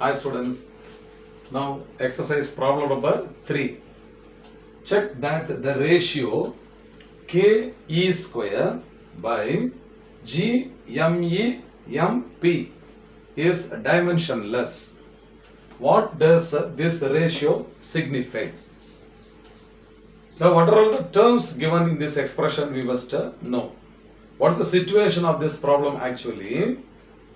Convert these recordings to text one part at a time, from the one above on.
Hi students, now exercise problem number 3. Check that the ratio KE square by GME MP is dimensionless. What does this ratio signify? Now what are all the terms given in this expression we must know. What is the situation of this problem actually?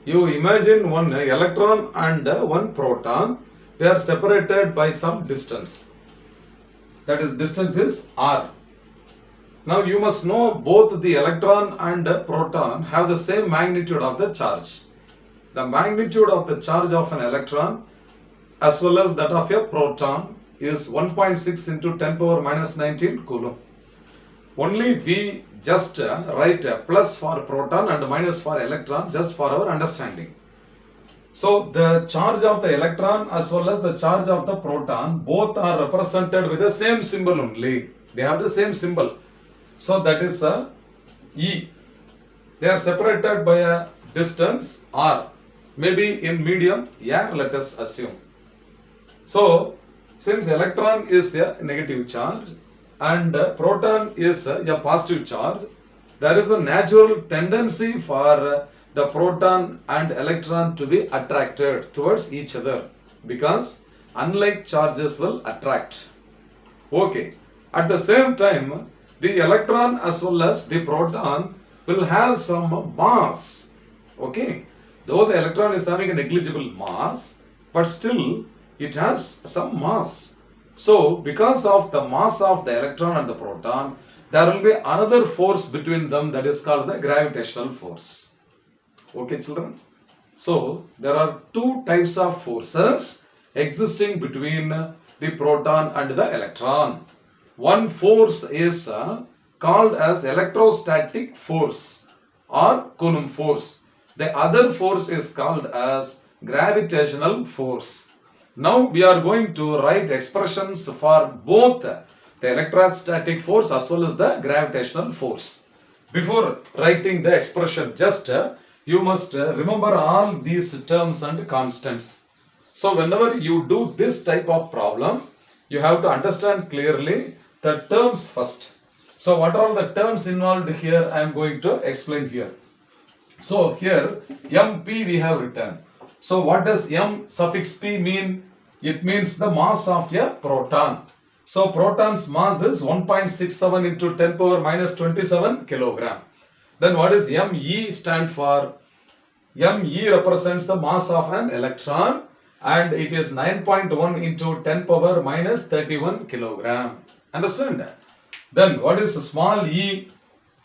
You imagine one electron and one proton. They are separated by some distance. That is, distance is r. Now you must know both the electron and proton have the same magnitude of the charge. The magnitude of the charge of an electron as well as that of a proton is 1.6 into 10 power minus 19 coulomb. Only we just write plus for proton and minus for electron just for our understanding. So the charge of the electron as well as the charge of the proton both are represented with the same symbol only. They have the same symbol. So that is E. They are separated by a distance r. Maybe in medium air, let us assume. So since electron is a negative charge and proton is a positive charge, there is a natural tendency for the proton and electron to be attracted towards each other because unlike charges will attract. Okay. At the same time, the electron as well as the proton will have some mass. Okay. Though the electron is having a negligible mass, but still it has some mass. So because of the mass of the electron and the proton, there will be another force between them that is called the gravitational force. Okay children? So there are two types of forces existing between the proton and the electron. One force is called as electrostatic force or Coulomb force. The other force is called as gravitational force. Now we are going to write expressions for both the electrostatic force as well as the gravitational force. Before writing the expression, just you must remember all these terms and constants. So whenever you do this type of problem, you have to understand clearly the terms first. So what are all the terms involved here? I am going to explain here. So here MP we have written. So what does M suffix P mean? It means the mass of a proton. So proton's mass is 1.67 into 10 power minus 27 kilogram. Then what is ME stand for? ME represents the mass of an electron and it is 9.1 into 10 power minus 31 kilogram. Understand that? Then what is small e?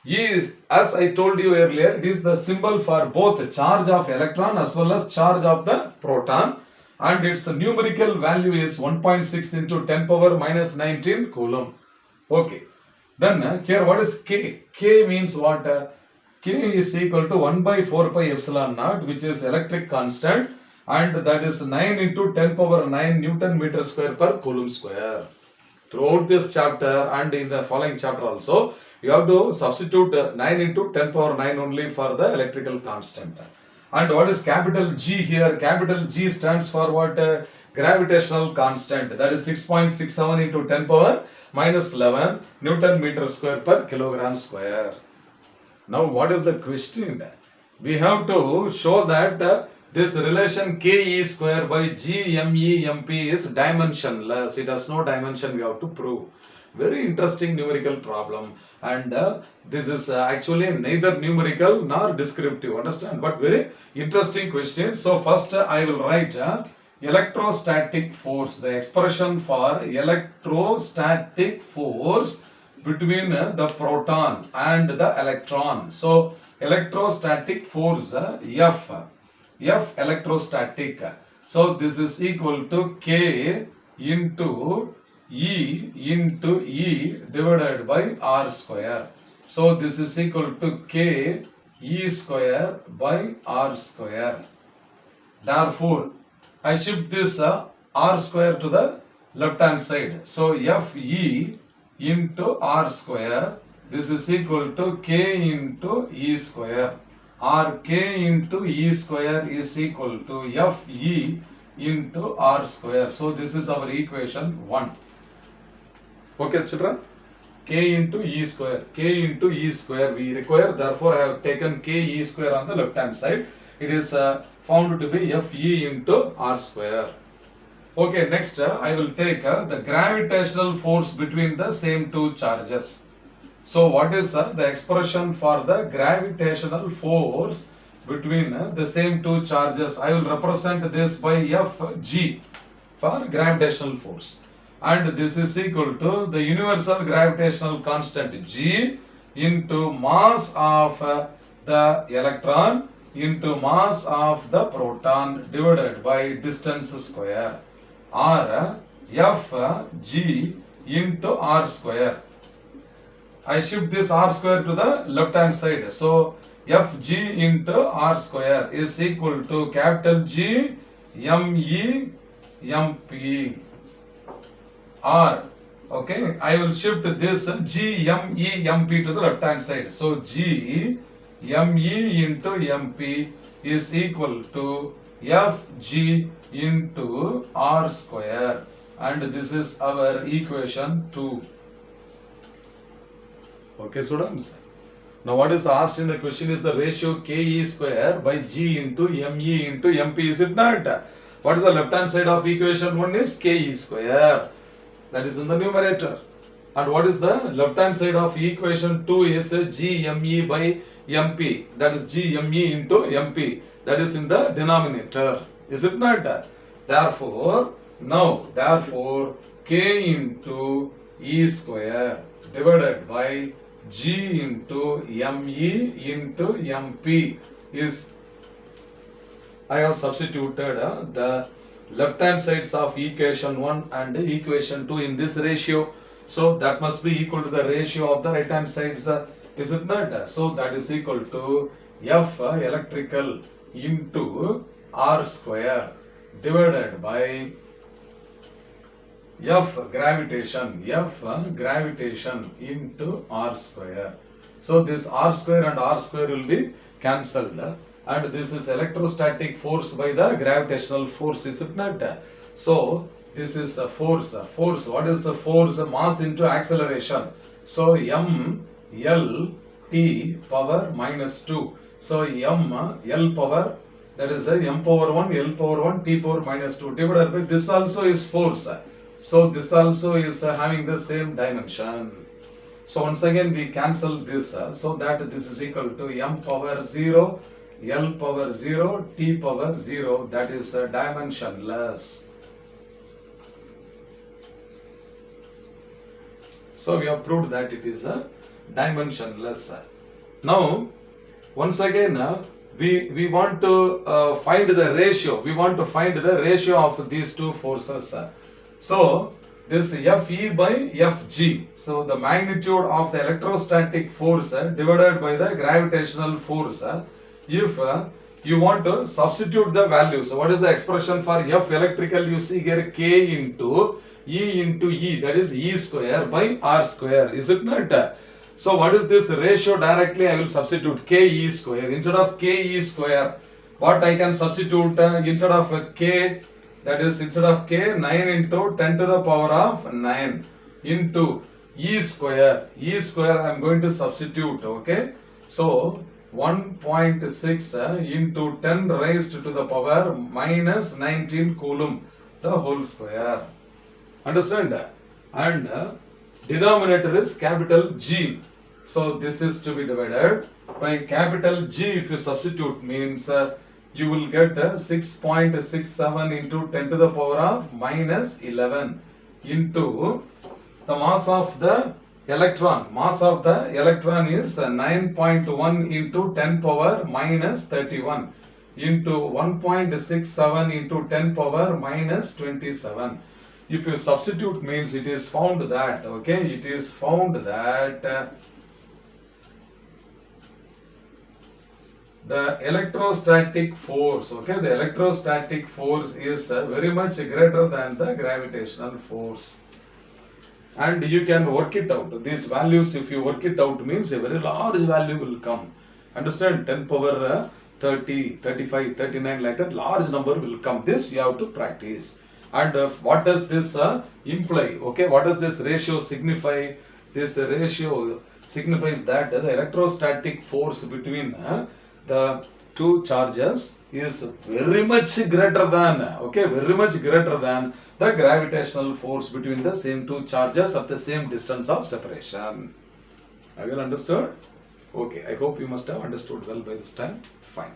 E is, as I told you earlier, it is the symbol for both charge of electron as well as charge of the proton, and its numerical value is 1.6 into 10 power minus 19 coulomb. Okay. Then here what is K? K means what? K is equal to 1 by 4 pi epsilon naught, which is electric constant, and that is 9 into 10 power 9 Newton meter square per coulomb square. Throughout this chapter and in the following chapter also, you have to substitute 9 into 10 power 9 only for the electrical constant. And what is capital G here? Capital G stands for what? Gravitational constant. That is 6.67 into 10 power minus 11 Newton meter square per kilogram square. Now what is the question? We have to show that this relation KE square by GME MP is dimensionless. It has no dimension, we have to prove. Very interesting numerical problem, and this is actually neither numerical nor descriptive, understand, but very interesting question. So first I will write electrostatic force, the expression for electrostatic force between the proton and the electron. So electrostatic force F electrostatic. So this is equal to K into E divided by R square. So this is equal to K E square by R square. Therefore, I shift this R square to the left hand side. So Fe into R square, this is equal to K into E square. or k into E square is equal to Fe into r square. So this is our equation 1. Okay children, k into e square, k into e square we require, therefore I have taken k e square on the left hand side. It is found to be Fe into r square. Okay, next I will take the gravitational force between the same two charges. So what is the expression for the gravitational force between the same two charges? I will represent this by Fg for gravitational force, and this is equal to the universal gravitational constant G into mass of the electron into mass of the proton divided by distance square, or Fg into r square. I shift this r square to the left hand side. So Fg into r square is equal to capital G me mp r. Okay, I will shift this G me mp to the left hand side. So G me into mp is equal to Fg into r square, and this is our equation 2. Okay students, now what is asked in the question is the ratio ke square by g into me into mp, is it not? What is the left hand side of equation 1 is ke square, that is in the numerator, and what is the left hand side of equation 2 is g me by mp, that is g me into mp, that is in the denominator, is it not? Therefore k into e square divided by g into me into mp is, I have substituted the left hand sides of equation 1 and equation 2 in this ratio, so that must be equal to the ratio of the right hand sides, is it not? So that is equal to F electrical into r square divided by F gravitation into r square. So this r square and r square will be cancelled, and this is electrostatic force by the gravitational force, is it not? So this is a force. What is the force? Mass into acceleration. So m l t power minus 2. So m l power, that is m power 1 l power 1 t power minus 2 divided by this also is force. So this also is having the same dimension. So once again we cancel this, so that this is equal to m power 0, l power 0, t power 0, that is dimensionless. So we have proved that it is dimensionless. Now once again we want to find the ratio. We want to find the ratio of these two forces. So this Fe by Fg, so the magnitude of the electrostatic force divided by the gravitational force. If you want to substitute the value, so what is the expression for F electrical? You see here k into E, that is E square by R square, is it not? So what is this ratio? Directly I will substitute k E square. Instead of k E square, what I can substitute? Instead of k, that is instead of k, 9 into 10 to the power of 9 into E square. E square I am going to substitute, okay? So 1.6 into 10 raised to the power minus 19 coulomb, the whole square. Understand? And denominator is capital G. So this is to be divided by capital G. If you substitute, means you will get 6.67 into 10 to the power of minus 11 into the mass of the electron. Mass of the electron is 9.1 into 10 power minus 31 into 1.67 into 10 power minus 27. If you substitute, means it is found that, okay, it is found that the electrostatic force, okay, the electrostatic force is very much greater than the gravitational force. And you can work it out. These values, if you work it out, means a very large value will come. Understand? 10 power 30, 35, 39, like that, large number will come. This you have to practice. And what does this imply? Okay, what does this ratio signify? This ratio signifies that the electrostatic force between the two charges is very much greater than, okay, very much greater than the gravitational force between the same two charges at the same distance of separation. Have you understood? Okay, I hope you must have understood well by this time. Fine.